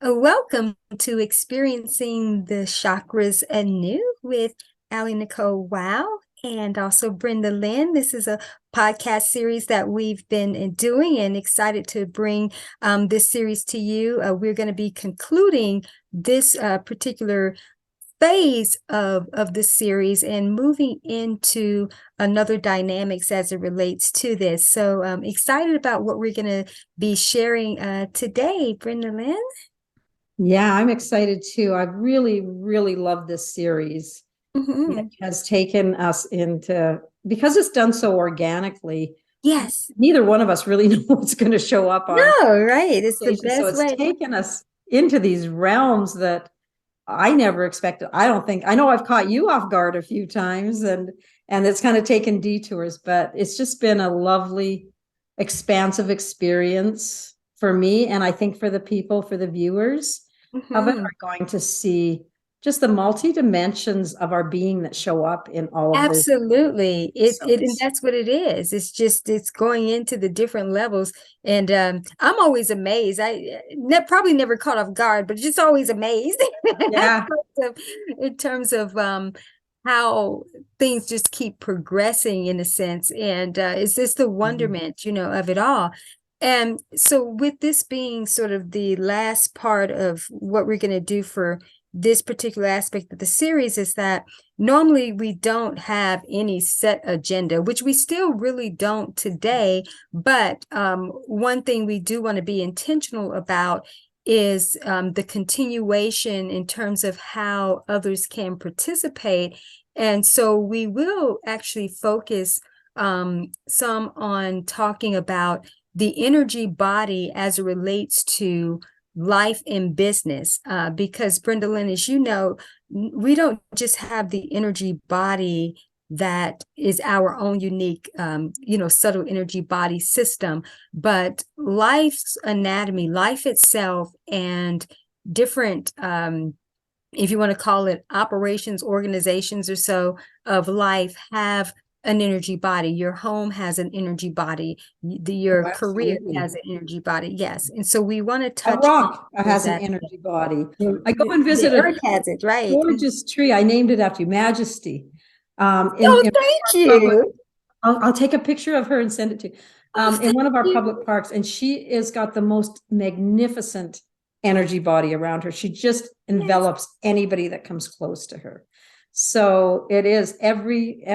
Welcome to Experiencing the Chakras Anew with AliNICOLE Wow and also Brenda Lynn. This is a podcast series that we've been doing and excited to bring this series to you. We're going to be concluding this particular phase of the series and moving into another dynamics as it relates to this. So I'm excited about what we're going to be sharing today, Brenda Lynn. Yeah, I'm excited too. I really, really love this series. It has taken us into, because it's done so organically, Yes. neither one of us really know what's going to show up on No, right. It's the station. So best it's way. taken us into these realms that I never expected. I know I've caught you off guard a few times and it's kind of taken detours, but it's just been a lovely, expansive experience for me. And I think for the people, for the viewers of it, are going to see just the multi dimensions of our being that show up in all of this. Absolutely. And So that's what it is. It's going into the different levels. And I'm always amazed. Probably never caught off guard, but just always amazed yeah. in terms of how things just keep progressing in a sense. And it's just the wonderment, of it all. And so with this being sort of the last part of what we're going to do for this particular aspect of the series is that normally we don't have any set agenda, which we still really don't today. But one thing we do want to be intentional about is the continuation in terms of how others can participate. And so we will actually focus some on talking about the energy body as it relates to life and business, because Brenda Lynn, as you know, we don't just have the energy body that is our own unique, subtle energy body system, but life's anatomy, life itself, and different, if you want to call it operations, organizations or so of life have an energy body. Your home has an energy body. Your career has an energy body. Yes. And so we want to A touch rock on has an that. energy body. I go and The visit a earth has it, right? gorgeous tree. I named it after you, Majesty. Oh, thank you. I'll take a picture of her and send it to you. Oh, In thank one of our you. public parks, and she has got the most magnificent energy body around her. She just Yes. envelops anybody that comes close to her. So it is every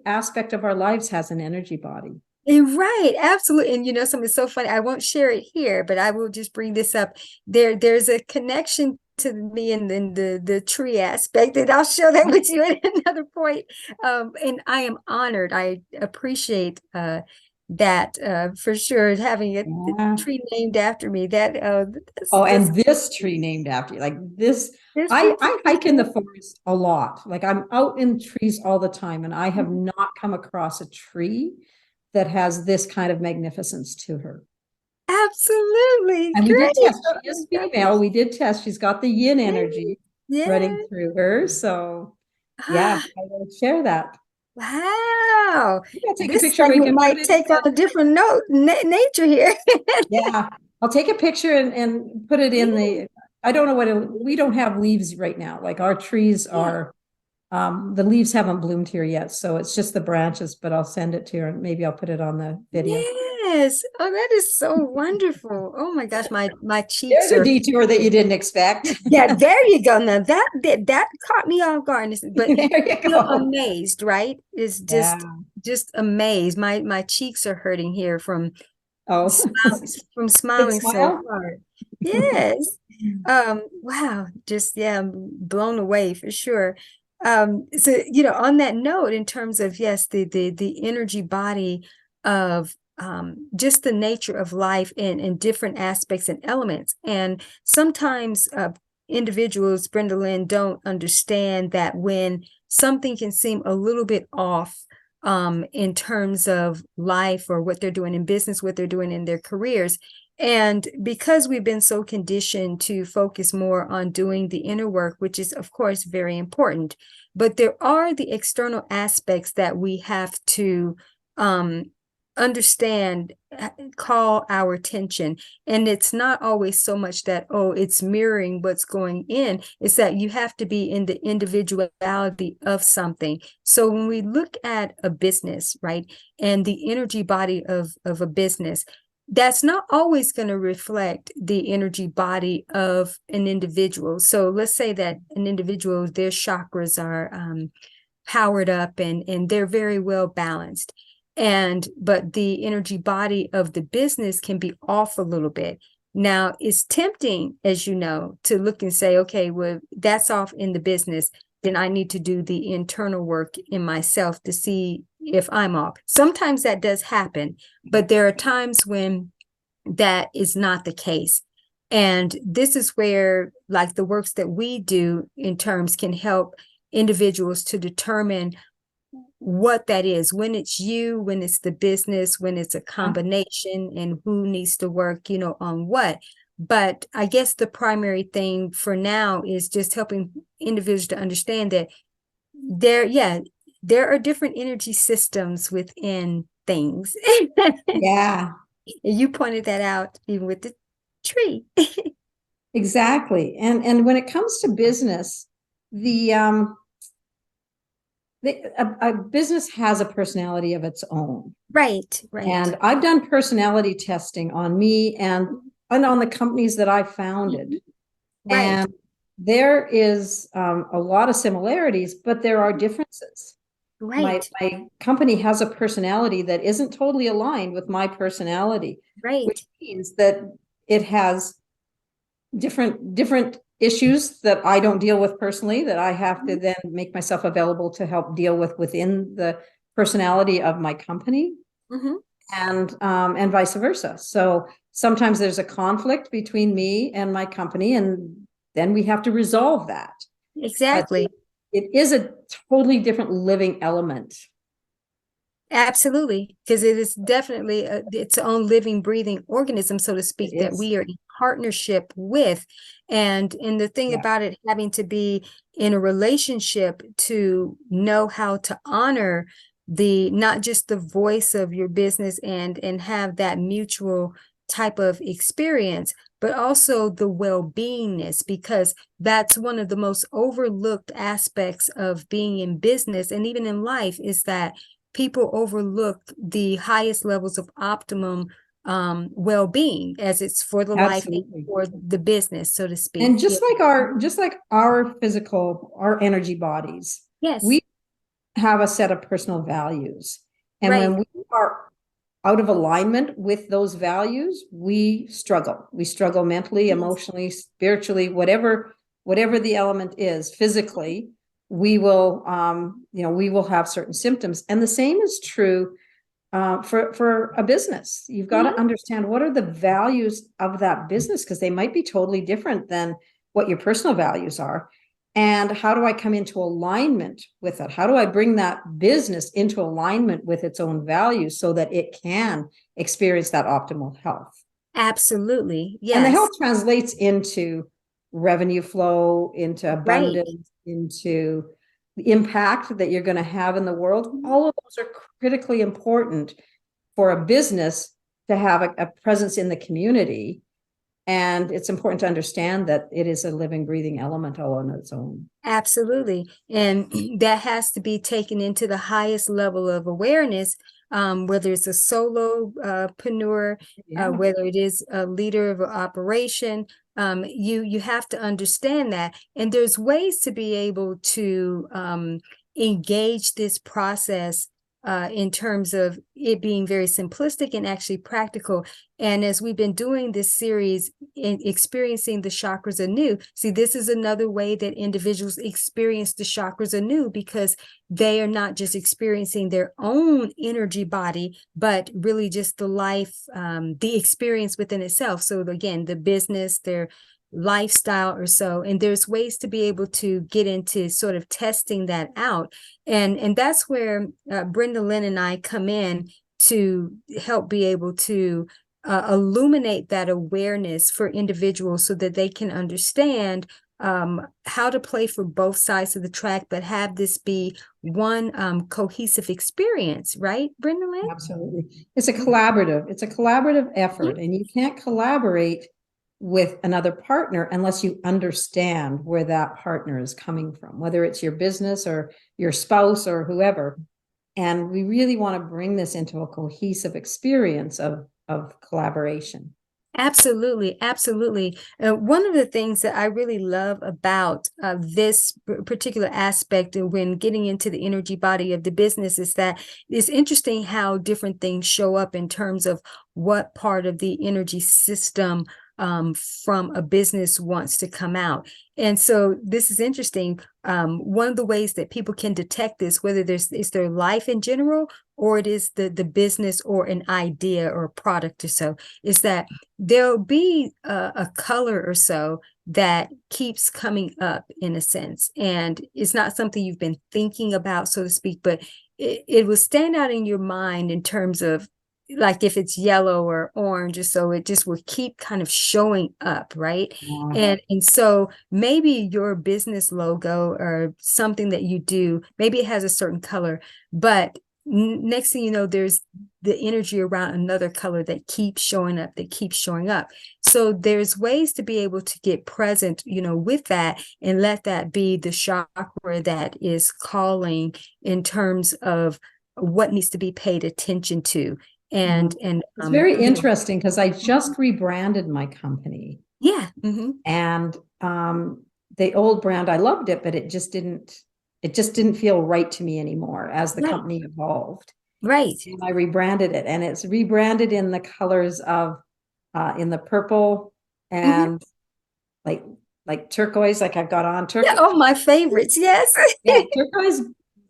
aspect of our lives has an energy body. Right, absolutely. And something so funny. I won't share it here, but I will just bring this up. There's a connection to me and then the tree aspect, and I'll share that with you at another point. And I am honored. I appreciate that for sure. Having a Yeah. tree named after me. Oh, That's and this tree named after you, like this. this I hike in the particular. forest a lot. Like I'm out in trees all the time, and I have not come across a tree that has this kind of magnificence to her. Absolutely And we did great. test. She is female. We did test. She's got the yin energy running Yeah. through her. So yeah, Ah, I will share that. wow. I'll take a This picture. We segment can put might it take on in. a different note, nature here. Yeah, I'll take a picture and put it in Yeah, the. I don't know we don't have leaves right now. Like our trees yeah. are, the leaves haven't bloomed here yet. So it's just the branches, but I'll send it to her and maybe I'll put it on the video. Yes. Oh, that is so wonderful. Oh my gosh, my cheeks There's a are. detour that you didn't expect. Yeah, there you go. Now that caught me off guard. But There you still go. amazed, right? It's Yeah. just amazed. My cheeks are hurting here Oh, big smiling so smile. hard. Yes. Wow, just yeah, I'm blown away for sure. So on that note, in terms of yes, the energy body of just the nature of life in different aspects and elements. And sometimes individuals, Brenda Lynn, don't understand that when something can seem a little bit off in terms of life or what they're doing in business, what they're doing in their careers. And because we've been so conditioned to focus more on doing the inner work, which is, of course, very important, but there are the external aspects that we have to understand, call our attention. And it's not always so much that, oh, it's mirroring what's going in. It's that you have to be in the individuality of something. So when we look at a business, right, and the energy body of a business, that's not always going to reflect the energy body of an individual. So let's say that an individual, their chakras are powered up and they're very well balanced. But the energy body of the business can be off a little bit. Now, it's tempting, as you know, to look and say, okay, well, that's off in the business. Then I need to do the internal work in myself to see if I'm off. Sometimes that does happen, but there are times when that is not the case. And this is where, like, the works that we do in terms can help individuals to determine what that is, when it's you, when it's the business, when it's a combination, and who needs to work, on what. But I guess the primary thing for now is just helping individuals to understand that there are different energy systems within things. Yeah, You pointed that out even with the tree. exactly. And when it comes to business, a business has a personality of its own. Right. And I've done personality testing on me and on the companies that I founded. Right. And there is a lot of similarities, but there are differences. Right. My company has a personality that isn't totally aligned with my personality, Right. which means that it has different issues that I don't deal with personally, that I have to then make myself available to help deal with within the personality of my company. Mm-hmm. And vice versa. So sometimes there's a conflict between me and my company, and then we have to resolve that. Exactly. But it is a totally different living element. Absolutely, because it is definitely its own living, breathing organism, so to speak, that we are in partnership with. And the thing about it having to be in a relationship to know how to honor not just the voice of your business and have that mutual type of experience, but also the well-beingness, because that's one of the most overlooked aspects of being in business and even in life, is that people overlook the highest levels of optimum well-being, as it's for the life and for the business, so to speak. And just like our physical, our energy bodies, yes, we have a set of personal values. And right. when we are out of alignment with those values, we struggle. We struggle mentally, emotionally, spiritually, whatever the element is, physically. We will, we will have certain symptoms. And the same is true for a business. You've got to understand what are the values of that business, because they might be totally different than what your personal values are. And how do I come into alignment with it? How do I bring that business into alignment with its own values so that it can experience that optimal health? Absolutely. Yes. And the health translates into revenue flow, into abundance, into the impact that you're going to have in the world. All of those are critically important for a business to have a presence in the community. And it's important to understand that it is a living, breathing element all on its own. Absolutely. And that has to be taken into the highest level of awareness, whether it's a solopreneur, whether it is a leader of an operation. You have to understand that. And there's ways to be able to engage this process in terms of it being very simplistic and actually practical. And as we've been doing this series in experiencing the chakras anew, see, this is another way that individuals experience the chakras anew, because they are not just experiencing their own energy body, but really just the life, the experience within itself. So again, the business, their lifestyle or so, and there's ways to be able to get into sort of testing that out, and that's where Brenda, Lynn, and I come in to help be able to illuminate that awareness for individuals so that they can understand how to play for both sides of the track, but have this be one cohesive experience, right, Brenda Lynn? Absolutely. It's a collaborative effort, and you can't collaborate with another partner unless you understand where that partner is coming from, whether it's your business or your spouse or whoever. And we really want to bring this into a cohesive experience of collaboration. Absolutely, absolutely. One of the things that I really love about this particular aspect when getting into the energy body of the business is that it's interesting how different things show up in terms of what part of the energy system from a business wants to come out. And so this is interesting. One of the ways that people can detect this, whether it's their life in general, or it is the business or an idea or a product or so, is that there'll be a color or so that keeps coming up in a sense. And it's not something you've been thinking about, so to speak, but it will stand out in your mind in terms of like if it's yellow or orange or so, it just will keep kind of showing up, right? And so maybe your business logo or something that you do, maybe it has a certain color, but next thing you know, there's the energy around another color that keeps showing up, that keeps showing up. So there's ways to be able to get present, with that and let that be the chakra that is calling in terms of what needs to be paid attention to. And it's very interesting because I just rebranded my company. Yeah. And the old brand, I loved it, but it just didn't feel right to me anymore as the company evolved. Right. And I rebranded it, and it's rebranded in the colors of in the purple and like turquoise, like I've got on turquoise. Yeah, oh, my favorites. Yes. Yeah, turquoise,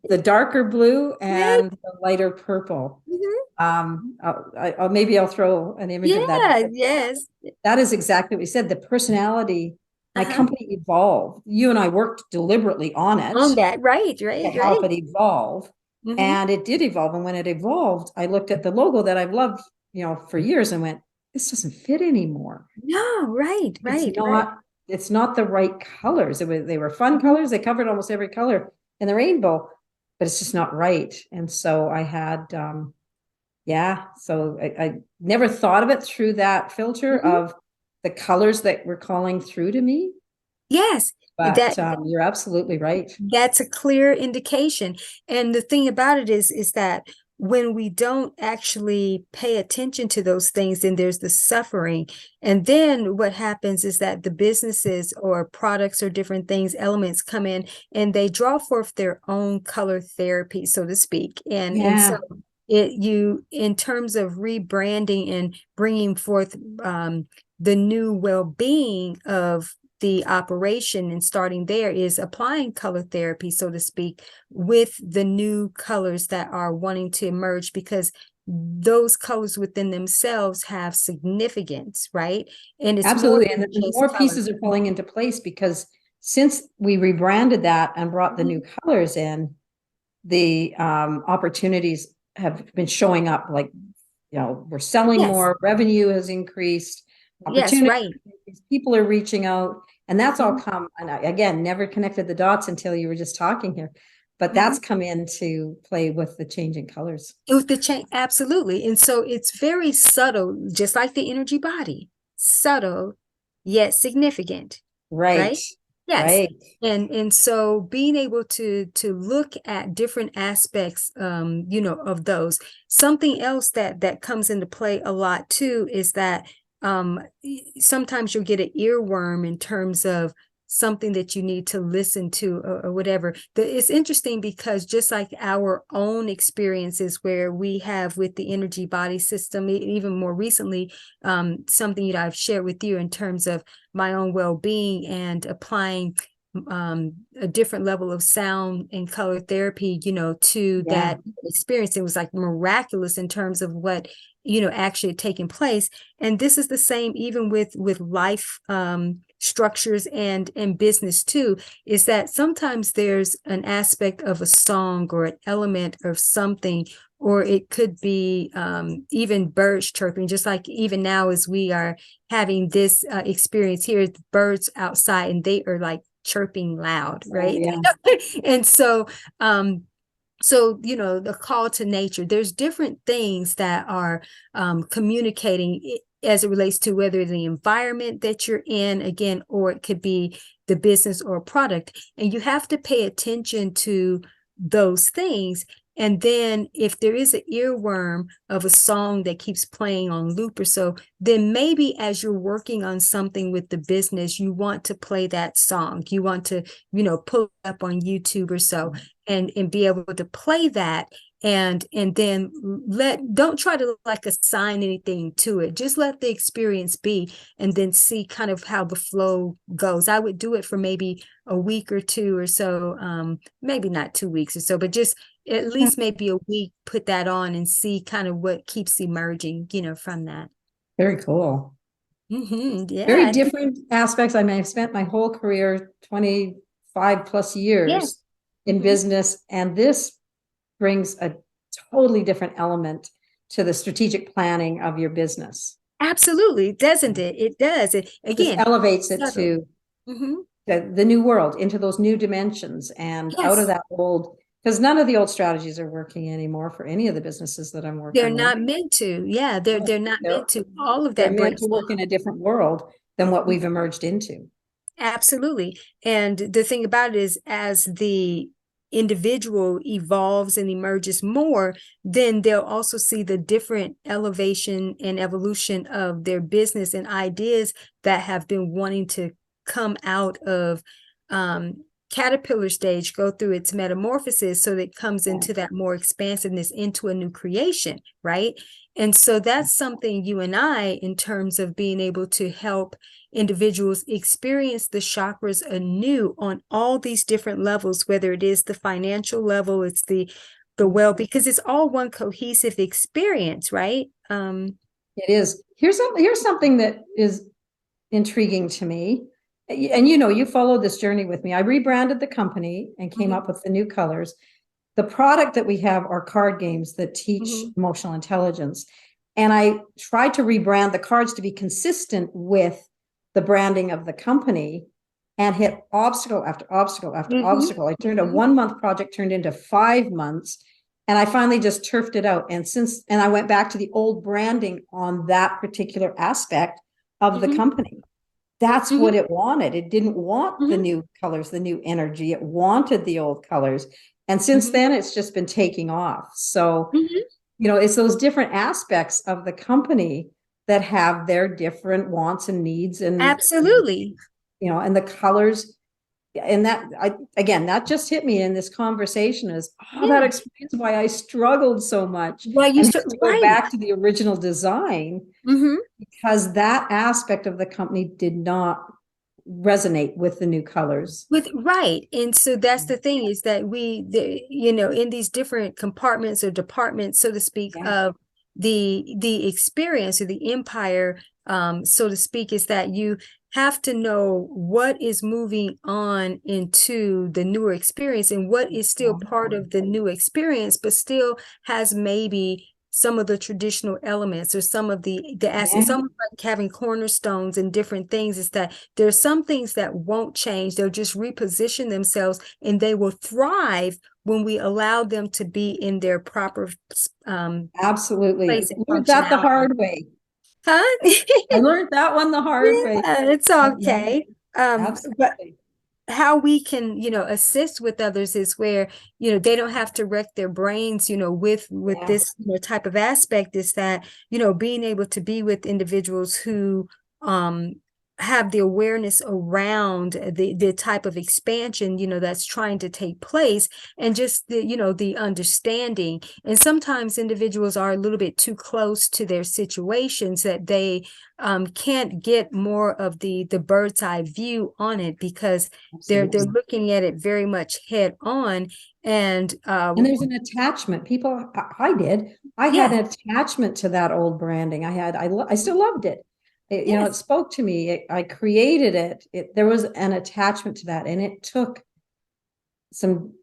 the darker blue and the lighter purple. Maybe I'll throw an image of that. Yes. That is exactly what you said. The personality, my company evolved. You and I worked deliberately on it. On that, right. To help it evolve. And it did evolve. And when it evolved, I looked at the logo that I've loved, for years and went, this doesn't fit anymore. No, right. It's not the right colors. They were fun colors. They covered almost every color in the rainbow, but it's just not right. And so I had, so I never thought of it through that filter of the colors that were calling through to me. Yes. But you're absolutely right. That's a clear indication. And the thing about it is that when we don't actually pay attention to those things, then there's the suffering. And then what happens is that the businesses or products or different things, elements come in and they draw forth their own color therapy, so to speak. And so in terms of rebranding and bringing forth the new well-being of the operation and starting there is applying color therapy, so to speak, with the new colors that are wanting to emerge, because those colors within themselves have significance, right? And it's absolutely, and more pieces are falling into place because since we rebranded that and brought the new colors in, the opportunities have been showing up. Like, we're selling more, revenue has increased. Yes, right. People are reaching out, and that's all come. And I, again, never connected the dots until you were just talking here, but that's come into play with the changing colors. With the change, absolutely. And so it's very subtle, just like the energy body, subtle yet significant. Right. Yes. Right. And so being able to look at different aspects of those. Something else that comes into play a lot too is that sometimes you'll get an earworm in terms of something that you need to listen to or whatever. It's interesting because just like our own experiences where we have with the energy body system, even more recently, something that I've shared with you in terms of my own well-being and applying a different level of sound and color therapy, to that experience. It was like miraculous in terms of what actually had taken place. And this is the same even with life structures and business too, is that sometimes there's an aspect of a song or an element of something or it could be even birds chirping, just like even now as we are having this experience here, the birds outside and they are like chirping loud, right? Oh, yeah. And so so, you know, the call to nature, there's different things that are communicating as it relates to whether the environment that you're in, again, or it could be the business or product. And you have to pay attention to those things. And then if there is an earworm of a song that keeps playing on loop or so, then maybe as you're working on something with the business, you want to play that song. You want to, you know, pull it up on YouTube or so and be able to play that and then don't try to like assign anything to it. Just let the experience be and then see kind of how the flow goes. I would do it for maybe a week or two or so, maybe not 2 weeks or so, but just at least maybe a week, put that on and see kind of what keeps emerging, you know, from that. Very cool. Yeah. Very different aspects. I mean, I've spent my whole career, 25 plus years in business, and this brings a totally different element to the strategic planning of your business. Absolutely, doesn't it? It does. It again just elevates it to the new world, into those new dimensions, and out of that old, because none of the old strategies are working anymore for any of the businesses that I'm working they're with. not meant to. Yeah, they're not meant to. All of They're that meant breaks to work in a different world than what we've emerged into. Absolutely. And the thing about it is, as the individual evolves and emerges more, then they'll also see the different elevation and evolution of their business and ideas that have been wanting to come out of caterpillar stage, go through its metamorphosis so that it comes into that more expansiveness, into a new creation, right? And so that's something you and I, in terms of being able to help individuals experience the chakras anew on all these different levels, whether it is the financial level, it's the well, because it's all one cohesive experience, right? It is. Here's something that is intriguing to me. And you know, you followed this journey with me. I rebranded the company and came up with the new colors. The product that we have are card games that teach emotional intelligence. And I tried to rebrand the cards to be consistent with the branding of the company, and hit obstacle after obstacle after obstacle. I turned a 1 month project turned into 5 months, and I finally just turfed it out. And I went back to the old branding on that particular aspect of the company. That's what it wanted. It didn't want the new colors, the new energy. It wanted the old colors. And since then, it's just been taking off. So, you know, it's those different aspects of the company that have their different wants and needs. And absolutely. You know, and the colors. And that just hit me in this conversation is, that explains why I struggled so much. Why you had to go back to the original design, because that aspect of the company did not resonate with the new colors. Right. And so that's the thing, is that you know, in these different compartments or departments, so to speak, of the experience or the empire, so to speak, is that you have to know what is moving on into the newer experience and what is still part of the new experience, but still has maybe some of the traditional elements or some of the assets. Some like having cornerstones and different things, is that there's some things that won't change. They'll just reposition themselves, and they will thrive when we allow them to be in their proper absolutely place and learned that the hard way. I learned that one the hard way. It's okay. But Absolutely. how we can, you know, assist with others is where, you know, they don't have to wreck their brains, you know, with this, you know, type of aspect, is that, you know, being able to be with individuals who have the awareness around the type of expansion, you know, that's trying to take place, and just the, you know, the understanding. And sometimes individuals are a little bit too close to their situations, that they can't get more of the bird's eye view on it, because they're looking at it very much head on. And there's an attachment. People, I had an attachment to that old branding. I still loved it. You know, it spoke to me. I created it. There was an attachment to that, and it took some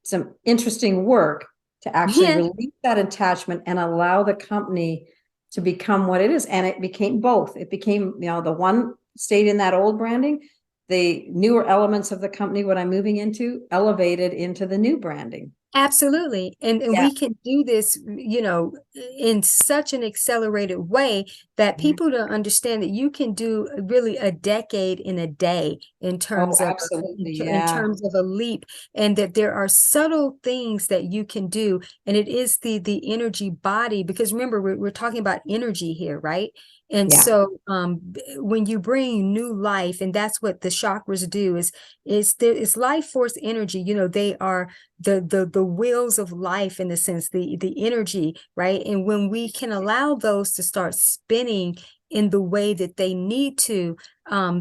interesting work to actually release that attachment and allow the company to become what it is. And it became both. It became, the one stayed in that old branding, the newer elements of the company, what I'm moving into, elevated into the new branding. Absolutely. And we can do this, in such an accelerated way that people don't understand that you can do really a decade in a day in terms of in terms of a leap, and that there are subtle things that you can do. And it is the energy body, because remember, we're talking about energy here, right? And so when you bring new life, and that's what the chakras do, is life force energy. They are the wheels of life, in the sense, the energy, right? And when we can allow those to start spinning in the way that they need to,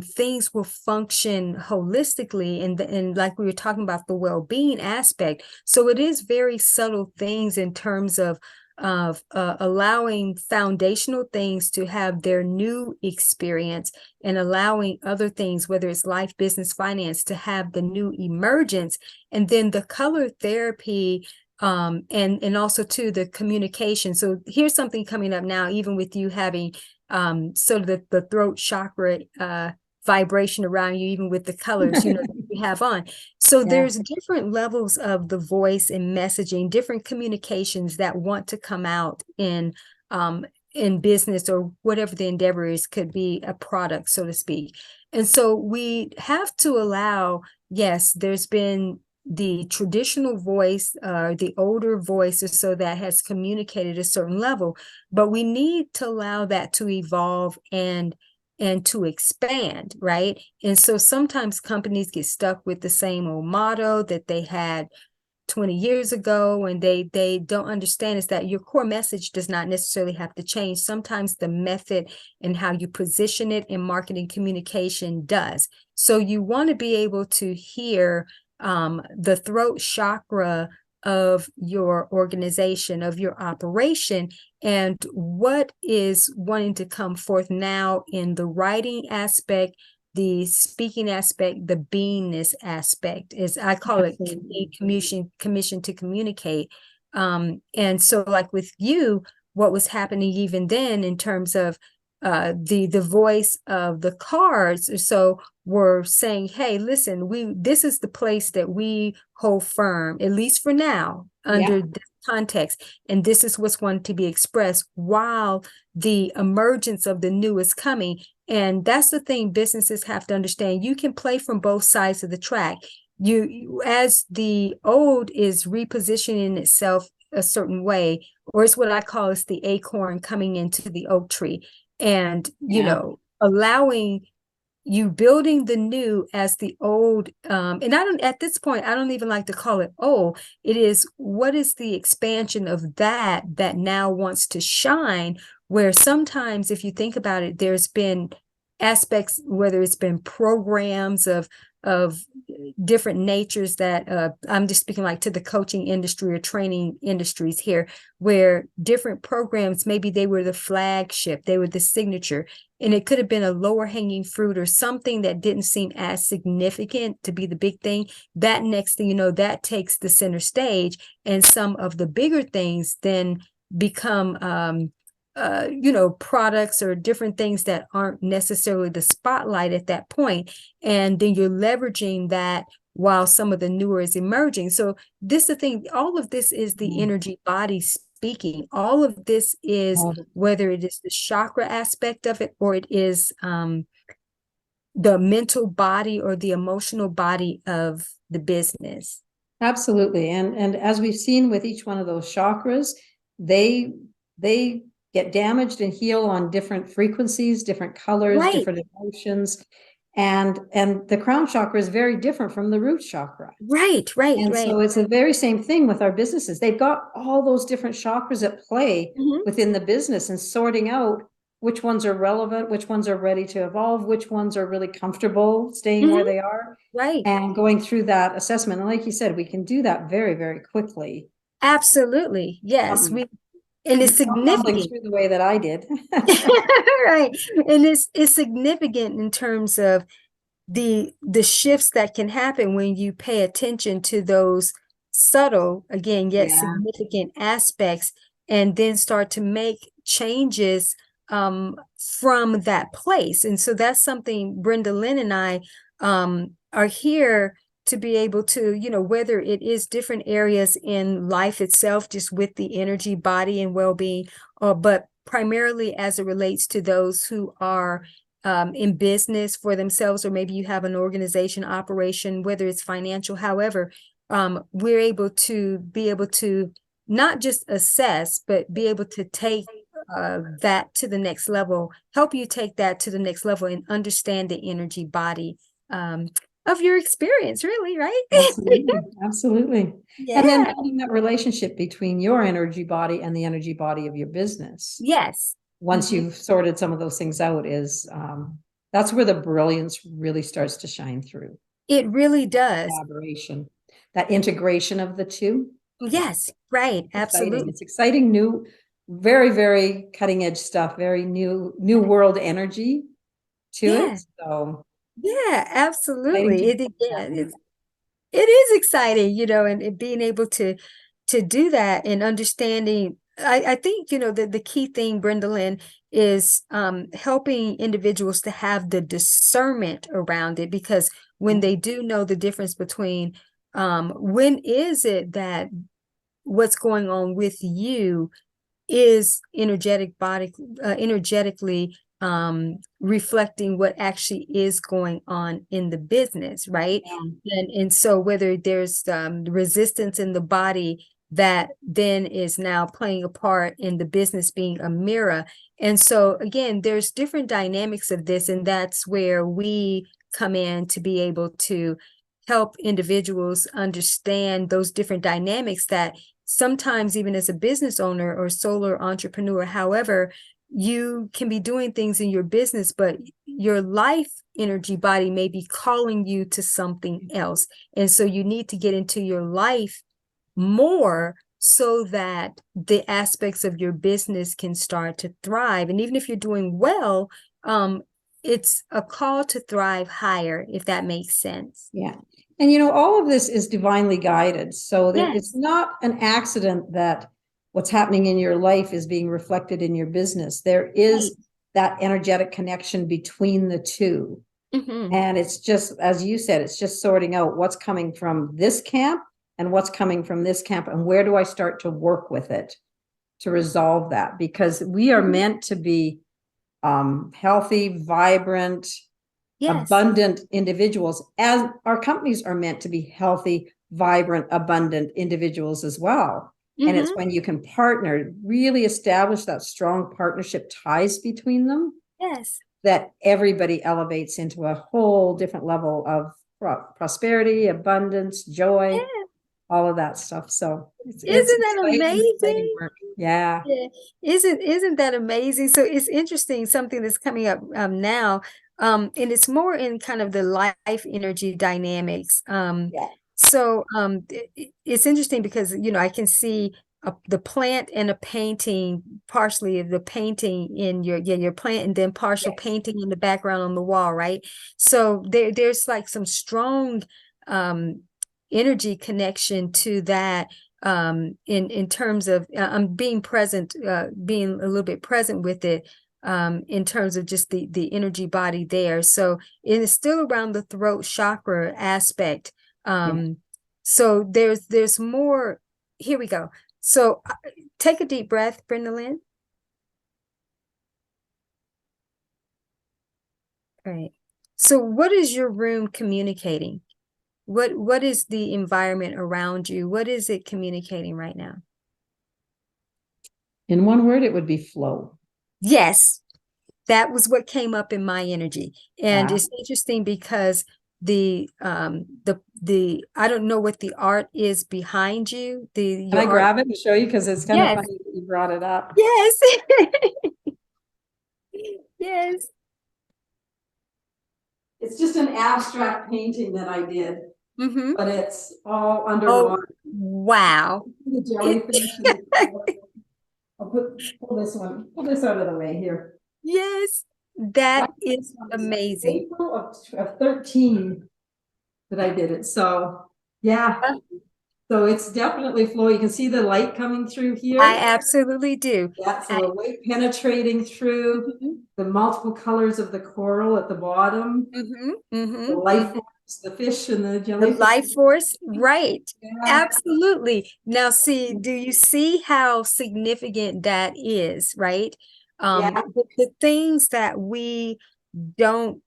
things will function holistically, and like we were talking about, the well-being aspect. So it is very subtle things in terms of allowing foundational things to have their new experience, and allowing other things, whether it's life, business, finance, to have the new emergence. And then the color therapy, and also too the communication. So here's something coming up now, even with you having sort of the throat chakra vibration around you, even with the colors that you have on. So there's different levels of the voice and messaging, different communications that want to come out in business, or whatever the endeavor is, could be a product, so to speak. And so we have to allow, yes, there's been the traditional voice, the older voices, so that has communicated a certain level, but we need to allow that to evolve and to expand, right? And so sometimes companies get stuck with the same old motto that they had 20 years ago, and they don't understand is that your core message does not necessarily have to change. Sometimes the method and how you position it in marketing communication does. So you want to be able to hear the throat chakra of your organization, of your operation, and what is wanting to come forth now in the writing aspect, the speaking aspect, the beingness aspect, is I call it commission to communicate. And so like with you, what was happening even then in terms of the voice of the cards, so we're saying, hey, listen, this is the place that we hold firm, at least for now, under this context, and this is what's going to be expressed while the emergence of the new is coming. And that's the thing businesses have to understand. You can play from both sides of the track. You as the old is repositioning itself a certain way, or it's what I call is the acorn coming into the oak tree, and allowing you building the new as the old. And I don't, at this point, I don't even like to call it old. It is, what is the expansion of that now wants to shine, where sometimes, if you think about it, there's been aspects, whether it's been programs of different natures that I'm just speaking like to the coaching industry or training industries here, where different programs, maybe they were the flagship, they were the signature, and it could have been a lower hanging fruit or something that didn't seem as significant to be the big thing. That next thing you know, that takes the center stage, and some of the bigger things then become products or different things that aren't necessarily the spotlight at that point. And then you're leveraging that while some of the newer is emerging. So this is the thing, all of this is the energy body speaking. All of this is, whether it is the chakra aspect of it, or it is the mental body or the emotional body of the business. Absolutely. And as we've seen with each one of those chakras, they get damaged and heal on different frequencies, different colors, different emotions. And the crown chakra is very different from the root chakra. Right. So it's the very same thing with our businesses. They've got all those different chakras at play within the business, and sorting out which ones are relevant, which ones are ready to evolve, which ones are really comfortable staying where they are. Right. And going through that assessment. And like you said, we can do that very, very quickly. Absolutely. Yes. And it's significant through the way that I did. Right. And it's significant in terms of the shifts that can happen when you pay attention to those subtle, again, yet Yeah. significant aspects, and then start to make changes from that place. And so that's something Brenda, Lynn, and I are here to be able to, whether it is different areas in life itself, just with the energy, body, and well-being, but primarily as it relates to those who are in business for themselves, or maybe you have an organization operation, whether it's financial, however, we're able to not just assess, but be able to take that to the next level, help you take that to the next level and understand the energy body of your experience, really, right? Absolutely. Absolutely. And then Yeah. building that relationship between your energy body and the energy body of your business. Yes. Once Mhm. you've sorted some of those things out, is that's where the brilliance really starts to shine through. It really does. Collaboration, that integration of the two. Yes, right. Exciting. Absolutely. It's exciting, new, very, very cutting edge stuff, very new world energy to Yeah. it. So Yeah, exciting absolutely. to be Yeah, happening. it is exciting, and being able to do that and understanding. I think, the key thing, Brenda Lynn, is helping individuals to have the discernment around it, because when they do know the difference between when is it that what's going on with you is energetically reflecting what actually is going on in the business, right? And so whether there's resistance in the body that then is now playing a part in the business being a mirror. And so again, there's different dynamics of this, and that's where we come in to be able to help individuals understand those different dynamics, that sometimes even as a business owner or solo entrepreneur, however, you can be doing things in your business, but your life energy body may be calling you to something else. And so you need to get into your life more so that the aspects of your business can start to thrive. And even if you're doing well, it's a call to thrive higher, if that makes sense. Yeah. And all of this is divinely guided. So that it's Yes. not an accident that what's happening in your life is being reflected in your business. There Right. is that energetic connection between the two. Mm-hmm. And it's just, as you said, it's just sorting out what's coming from this camp and what's coming from this camp, and where do I start to work with it to resolve that? Because we are meant to be healthy, vibrant, Yes. abundant individuals, as our companies are meant to be healthy, vibrant, abundant individuals as well. And it's Mm-hmm. when you can partner, really establish that strong partnership ties between them, Yes. that everybody elevates into a whole different level of prosperity, abundance, joy, Yeah. all of that stuff. So it's Isn't that exciting amazing? work. Yeah. Yeah. Isn't that amazing? So it's interesting, something that's coming up now. And it's more in kind of the life energy dynamics. Yeah. So it's interesting because, I can see the plant and a painting, partially of the painting in your plant, and then partial Yes. painting in the background on the wall, right? So there's like some strong energy connection to that, in terms of I'm being present, being a little bit present with it, in terms of just the energy body there. So it is still around the throat chakra aspect. Yeah. So there's more. Here we go. So take a deep breath, Brenda Lynn. All right. So what is your room communicating? What is the environment around you? What is it communicating right now? In one word, it would be flow. Yes, that was what came up in my energy. And Yeah. it's interesting because the I don't know what the art is behind you, the Can your I art. grab it and show you? Because it's kind of Yes. funny that you brought it up. Yes. Yes. It's just an abstract painting that I did, Mm-hmm. but it's all Oh, underwater. wow. The It, jellyfish. I'll pull this out of the way here. yes, that This is one is amazing. April of 13 that I did it. So yeah, So it's definitely flow. You can see the light coming through I here. absolutely do. Yeah, so I, the light penetrating through mhm, the multiple colors of the coral at the bottom, mhm, the mhm, life mhm. forms, the fish and the The jellyfish. life force, right. Yeah, Absolutely. Now, see, do you see how significant that is, right? yeah, The things that we don't,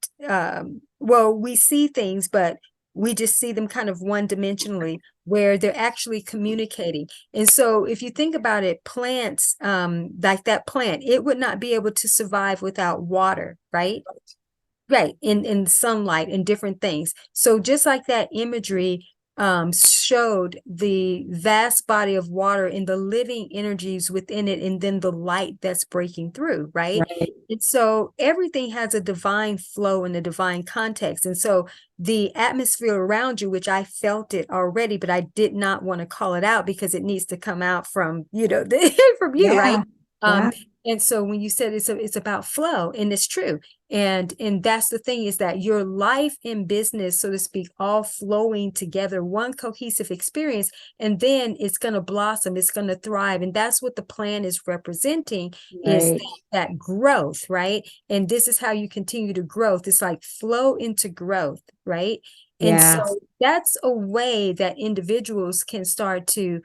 well, we see things, but we just see them kind of one-dimensionally, where they're actually communicating. And so if you think about it, plants, like that plant, it would not be able to survive without water, right? Right, in sunlight and different things. So just like that imagery showed the vast body of water and the living energies within it, and then the light that's breaking through, right? right. And so everything has a divine flow and a divine context. And so the atmosphere around you, which I felt it already, but I did not want to call it out because it needs to come out from, from you, right? Yeah, Um, yeah, and so when you said it's about flow, and it's true. And that's the thing, is that your life and business, so to speak, all flowing together, one cohesive experience, and then it's going to blossom, it's going to thrive. And that's what the plan is representing, is right. that growth, right? And this is how you continue to growth. It's like flow into growth, right? And so Yeah, that's a way that individuals can start to,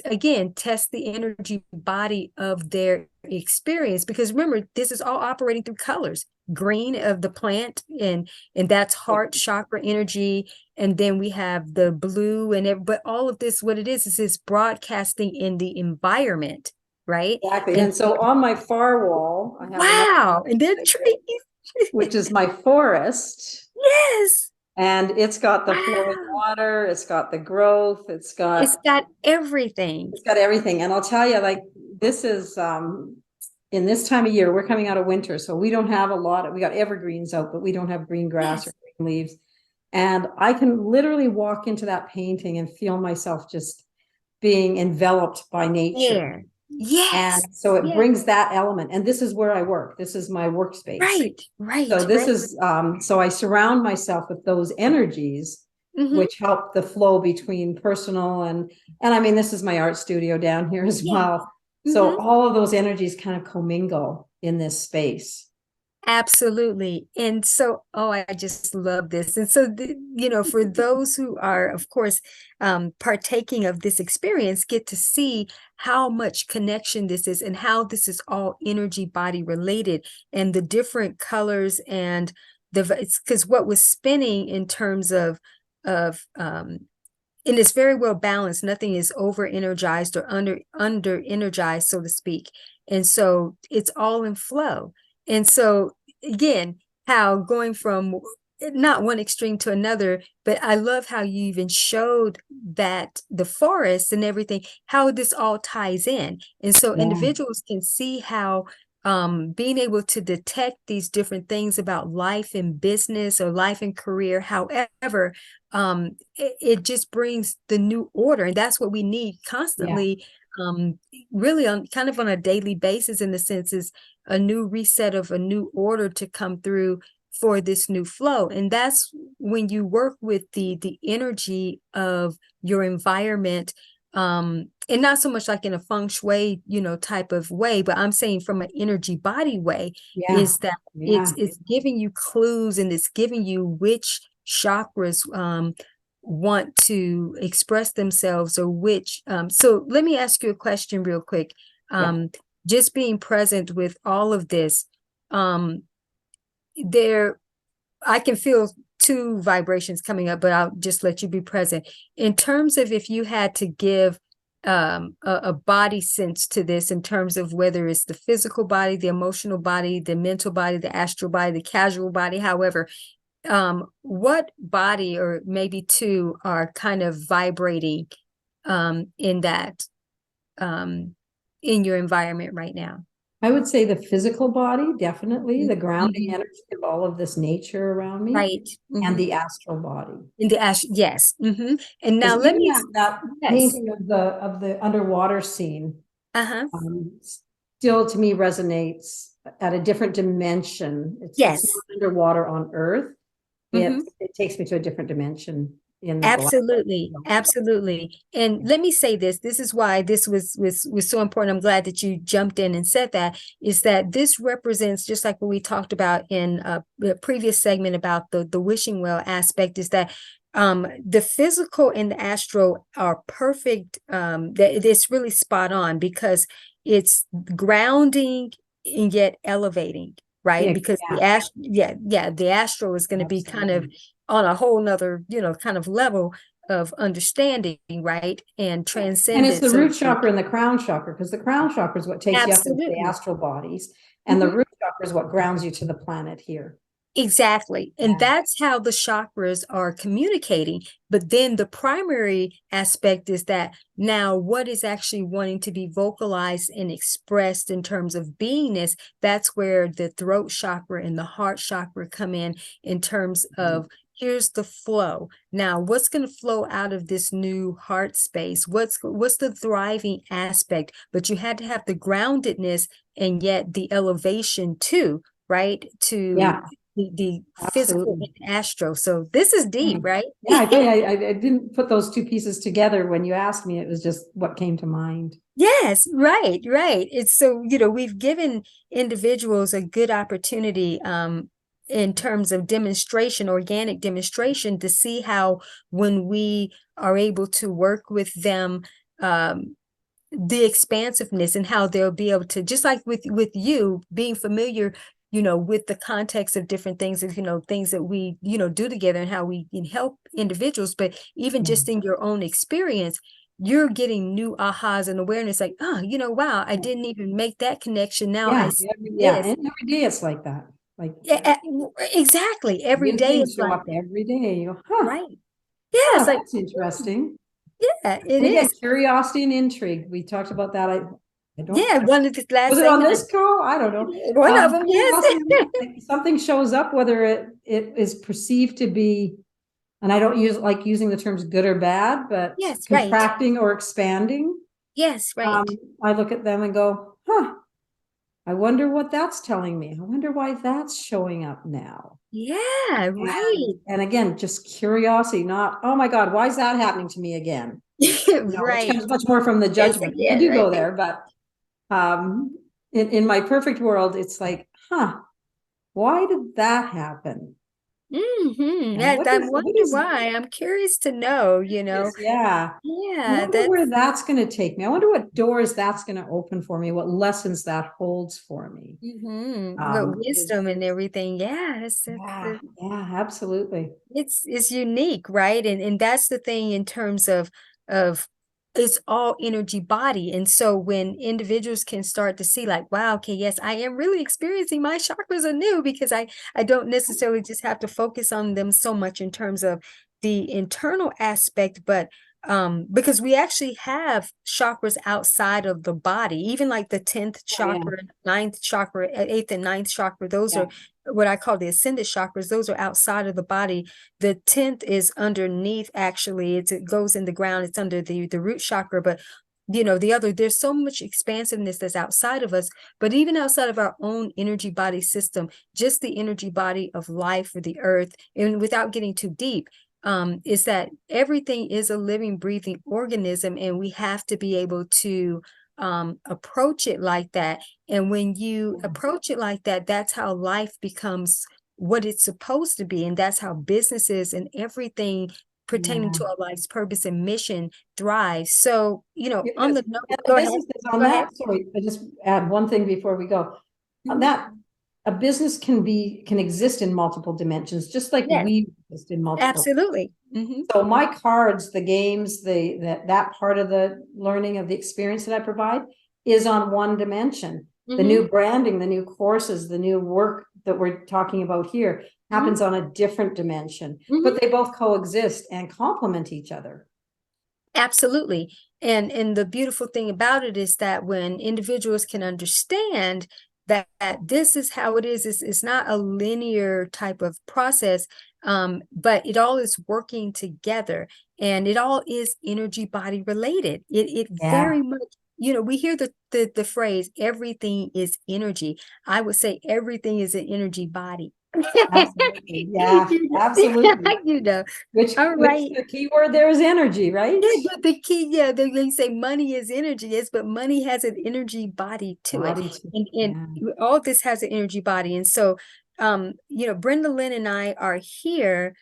again, test the energy body of their experience, because remember, this is all operating through colors. Green of the plant, and that's heart chakra energy, and then we have the blue, but all of this, what it is it's broadcasting in the environment, right? exactly. And And so on my far wall, I have another, wow, and then trees. which is my forest. Yes. And it's got the flowing Wow, water, it's got the growth, it's got everything. it's got everything. And I'll tell you, like, this is in this time of year, we're coming out of winter, so we don't have a lot we got evergreens out, but we don't have green grass or Yes. green leaves. And I can literally walk into that painting and feel myself just being enveloped by nature. There. Yes. And so it Yes. brings that element. And this is where I work. This is my workspace. Right, right, So this right. is so I surround myself with those energies, Mm-hmm. which help the flow between personal and I mean, this is my art studio down here as Yeah. well. So Mm-hmm. all of those energies kind of commingle in this space. Absolutely. And so, oh, I just love this. And so, for those who are, of course, partaking of this experience, get to see how much connection this is, and how this is all energy body related, and the different colors, and it's because what was spinning in terms of and it's very well balanced. Nothing is over energized or under energized, so to speak. And so it's all in flow. And so again, how going from not one extreme to another, but I love how you even showed that the forest and everything, how this all ties in. And so Yeah. individuals can see how being able to detect these different things about life and business, or life and career, however, it just brings the new order, and that's what we need Yeah. constantly, really on kind of on a daily basis, in the sense is a new reset of a new order to come through for this new flow. And that's when you work with the energy of your environment, and not so much like in a feng shui type of way, but I'm saying from an energy body way, Yeah. is that Yeah. it's giving you clues, and it's giving you which chakras want to express themselves, or which so let me ask you a question real quick. Yeah. Just being present with all of this, um there I can feel two vibrations coming up, but I'll just let you be present. In terms of, if you had to give a body sense to this, in terms of whether it's the physical body, the emotional body, the mental body, the astral body, the casual body, however, what body, or maybe two, are kind of vibrating in that, um in your environment right now? I would say the physical body, definitely, the grounding Mhm. energy of all of this nature around me, Right. and the astral body. In the ash, yes. And now Because let even me, that yes. painting of the underwater scene, Uh-huh. still to me resonates at a different dimension. It's not Yes. underwater on Earth. Mm-hmm. It takes me to a different dimension. in the last. Absolutely, absolutely. And let me say this, this is why this was so important. I'm glad that you jumped in and said that, is that this represents, just like what we talked about in the previous segment about the wishing well aspect, is that the physical and the astral are perfect. That it's really spot on, because it's grounding and yet elevating, right? Yeah, Because yeah, the astral is going to be kind of absolutely. on a whole nother, kind of level of understanding, right? And And it's transcendence, the so to root speak. chakra and the crown chakra, because the crown chakra is what takes you up into the Absolutely. astral bodies, and the Mhm. root chakra is what grounds you to the planet here. Exactly. And Yeah. that's how the chakras are communicating. But then the primary aspect is that now what is actually wanting to be vocalized and expressed in terms of beingness, that's where the throat chakra and the heart chakra come in terms of here's the flow. Now, what's going to flow out of this new heart space? What's the thriving aspect? But you had to have the groundedness and yet the elevation too, right? To Yeah, the physical absolutely. and astro. So this is deep, Yeah, right? yeah, I tell you, I didn't put those two pieces together when you asked me. It was just what came to mind. Yes, right, right. It's so, we've given individuals a good opportunity in terms of demonstration, organic demonstration, to see how when we are able to work with them, the expansiveness, and how they'll be able to, just like with you being familiar, with the context of different things, and things that we do together, and how we can help individuals, but even Yeah, just in your own experience, you're getting new ahas and awareness, like, oh, wow, I didn't even make that connection, now I yeah, see yeah. this. And every day it's like that. Like Yeah, exactly, every new day things it's show like up that, every day. You go, huh, right? Yeah, huh, it's like, that's interesting. yeah, it And again, is. curiosity and intrigue. We talked about that. I don't, Yeah, one of the last was it on segment, this call? I don't know. one of them, yes. Curiosity, like something shows up, whether it is perceived to be, and I don't like using the terms good or bad, but Yes, right. contracting or expanding. Yes, Um, right. I look at them and go, huh, I wonder what that's telling me. I wonder why that's showing up now. Yeah, right. And again, just curiosity, not, oh my God, why is that happening to me again? Which Right. comes much more from the Yes, judgment. I again, do right. go there, but in my perfect world, it's like, huh, why did that happen? And That, I wonder why. I'm curious to know, yeah. I Yeah, wonder where that's that's going to take me. I wonder what doors that's going to open for me, what lessons that holds for me. what Is wisdom and everything. Yeah, yeah, yeah, absolutely. it's unique, right? And that's the thing in terms of it's all energy body. And so when individuals can start to see, like, wow, okay, yes, I am really experiencing my chakras anew, because I don't necessarily just have to focus on them so much in terms of the internal aspect, but because we actually have chakras outside of the body, even like the 10th Oh, yeah, chakra, ninth chakra, eighth and ninth chakra, those yeah, are what I call the ascended chakras. Those are outside of the body. The 10th is underneath, actually. It goes in the ground. It's under the root chakra. But there's so much expansiveness that's outside of us, but even outside of our own energy body system, just the energy body of life, or the earth, and without getting too deep, is that everything is a living, breathing organism, and we have to be able to approach it like that. And when you approach it like that, that's how life becomes what it's supposed to be. And that's how businesses and everything pertaining yeah. to our life's purpose and mission thrives. So, on Because the note, and the go ahead. businesses on Go ahead. that, sorry, I just add one thing before we go. On Mhm. that, a business can exist in multiple dimensions, just like Yes, we exist in multiple. absolutely. So my cards, the games, that part of the learning of the experience that I provide is on one dimension. The Hmm. new branding, the new courses, the new work that we're talking about here Hmm. happens on a different dimension, Hmm. but they both coexist and complement each other. Absolutely. And the beautiful thing about it is that when individuals can understand that this is how it is, it's not a linear type of process, but it all is working together, and it all is energy body related. It Yeah. very much, we hear the phrase, everything is energy. I would say everything is an energy body. Absolutely. Yeah, absolutely. You know, all Which right. the key word there is energy, right? Yeah, the key, yeah, they say money is energy, yes, but money has an energy body to it. Body too. And Yeah. all this has an energy body. And so, Brenda, Lynn, and I are here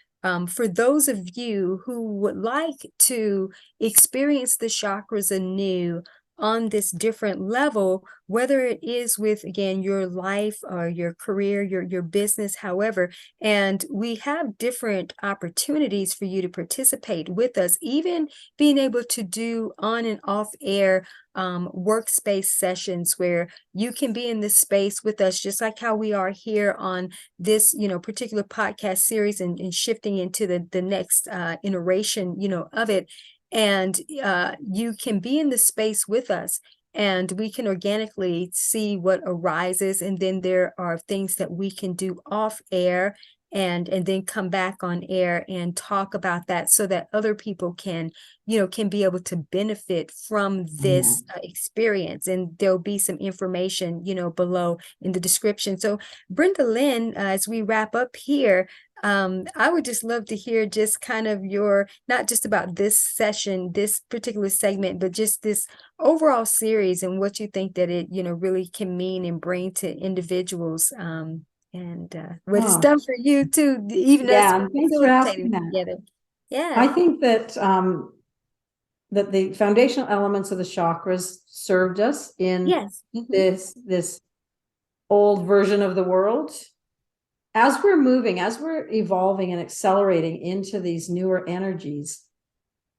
for those of you who would like to experience the chakras anew on this different level, whether it is with, again, your life or your career, your business, however. And we have different opportunities for you to participate with us, even being able to do on and off air workspace sessions where you can be in this space with us, just like how we are here on this, particular podcast series, and shifting into the next iteration, of it. And you can be in the space with us, and we can organically see what arises. And then there are things that we can do off air, and then come back on air and talk about that, so that other people can be able to benefit from this experience. And there'll be some information below in the description. So Brenda, Lynn, as we wrap up here, I would just love to hear just kind of your, not just about this session, this particular segment, but just this overall series, and what you think that it really can mean and bring to individuals, and what it's Oh, done for you too, even us yeah. And thanks for asking facilitating that. together. I Yeah. think that the foundational elements of the chakras served us in Yes. Hmm. this old version of the world. As we're moving, as we're evolving and accelerating into these newer energies,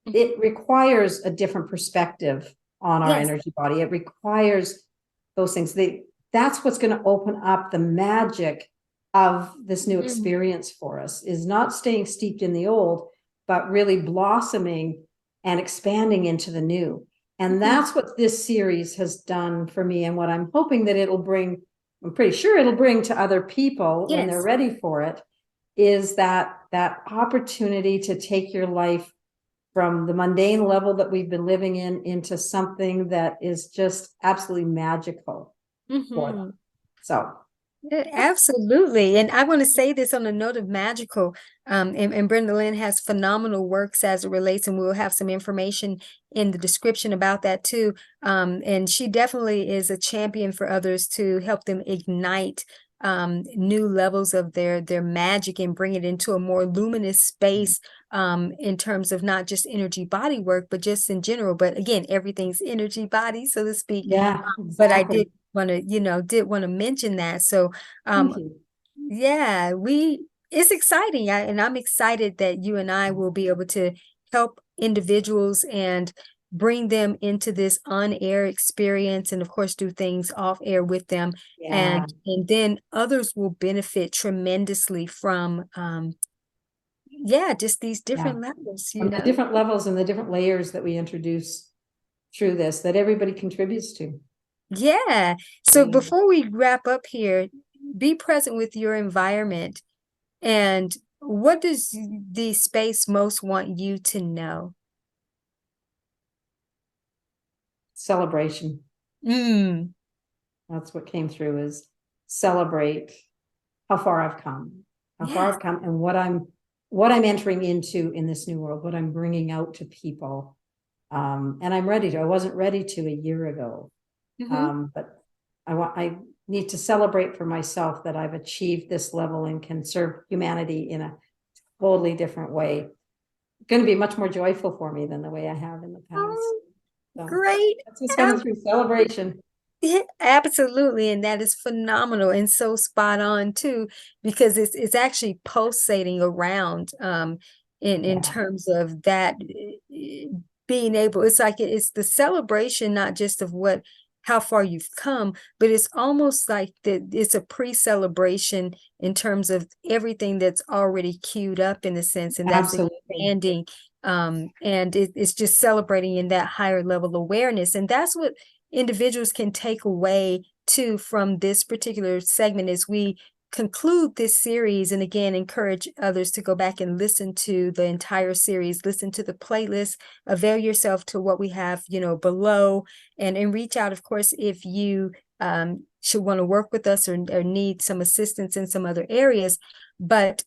it requires a different perspective on our Yes. energy body. It requires those things. That's what's going to open up the magic of this new Mm. experience for us, is not staying steeped in the old, but really blossoming and expanding into the new. And Mhm. that's what this series has done for me, and what I'm hoping that it'll bring, I'm pretty sure it'll bring to other people when they're Yes. ready for it, is that opportunity to take your life from the mundane level that we've been living in into something that is just absolutely magical for them. Hmm. So, Yeah, absolutely. And I want to say this on the note of magical. And Brenda Lynn has phenomenal works as it relates, and we'll have some information in the description about that too. And she definitely is a champion for others to help them ignite new levels of their magic, and bring it into a more luminous space, in terms of not just energy body work, but just in general. But again, everything's energy body, so to speak. yeah, But I exactly. did want to mention that. So Thank um you. yeah, it's exciting. And I'm excited that you and I will be able to help individuals and bring them into this on-air experience, and of course do things off air with them. Yeah, And then others will benefit tremendously from yeah, just these yeah. different levels, From the different levels and the different layers that we introduce through this, that everybody contributes to. Yeah. So Yeah. before we wrap up here, be present with your environment. And what does the space most want you to know? Celebration. Mm. That's what came through, is celebrate how far I've come, Yes. and what I'm entering into in this new world, what I'm bringing out to people. And I'm ready to. I wasn't ready to a year ago, Hmm. but I need to celebrate for myself that I've achieved this level and can serve humanity in a totally different way. Going to be much more joyful for me than the way I have in the past. Oh, So great. that's what's coming through, celebration. Yeah, absolutely. And that is phenomenal, and so spot on too, because it's actually pulsating around in Yeah, terms of that, being able, it's like it's the celebration, not just of what how far you've come, but it's almost like that it's a pre-celebration in terms of everything that's already queued up, in a sense, and that's absolutely. expanding. And it's just celebrating in that higher level awareness. And that's what individuals can take away too from this particular segment as we conclude this series. And again, encourage others to go back and listen to the entire series, listen to the playlist, avail yourself to what we have below, and reach out, of course, if you should want to work with us, or need some assistance in some other areas. But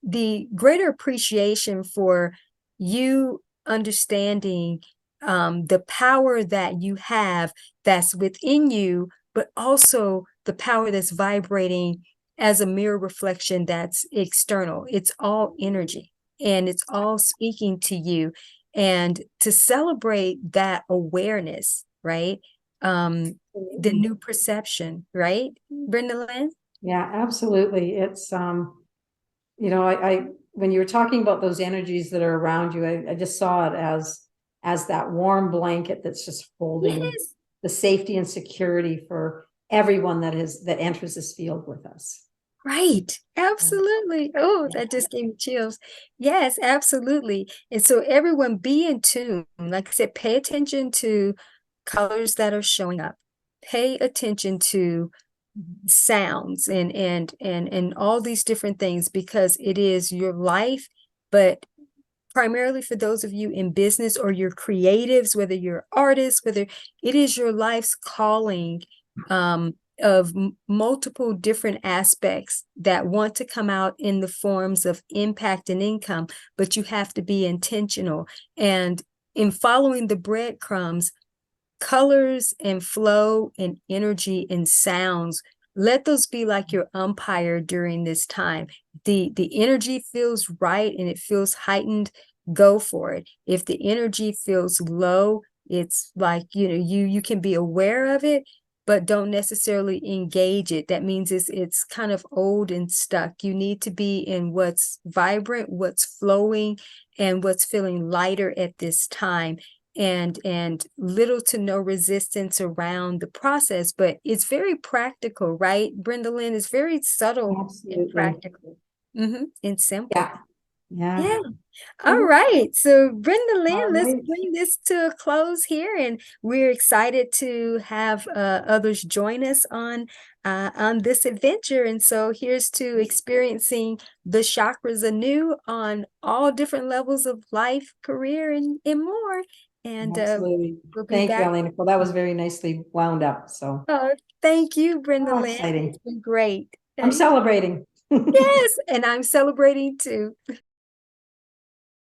the greater appreciation for you understanding the power that you have that's within you, but also the power that's vibrating as a mirror reflection that's external. It's all energy and it's all speaking to you. And to celebrate that awareness, right? The new perception, right, Brenda Lynn? Yeah, absolutely. It's you know, I when you were talking about those energies that are around you, I just saw it as that warm blanket that's just holding Yes. the safety and security for everyone that enters this field with us. Right. Absolutely. Oh, Yeah, that just gave me chills. Yes, absolutely. And so everyone be in tune. Like I said, pay attention to colors that are showing up. Pay attention to sounds and all these different things, because it is your life, but primarily for those of you in business or you're creatives, whether you're artists, whether it is your life's calling, of multiple different aspects that want to come out in the forms of impact and income, but you have to be intentional. And in following the breadcrumbs, colors and flow and energy and sounds, let those be like your umpire during this time. The energy feels right and it feels heightened, go for it. If the energy feels low, it's like, you can be aware of it, but don't necessarily engage it. That means it's kind of old and stuck. You need to be in what's vibrant, what's flowing, and what's feeling lighter at this time. And little to no resistance around the process, but it's very practical, right, Brenda Lynn? Is very subtle and absolutely. practical, and simple. Yeah, yeah. Yeah. All Cool. right. So, Brenda All Lynn, let's right. bring this to a close here, and we're excited to have others join us on this adventure. And so, here's to experiencing the chakras anew on all different levels of life, career, and more. And Absolutely. we'll be Thank you, back. AliNICOLE. That was very nicely wound up. So, Thank you, Brenda oh, Lynn. exciting. It's been great. I'm Thank you. celebrating. Yes, and I'm celebrating too.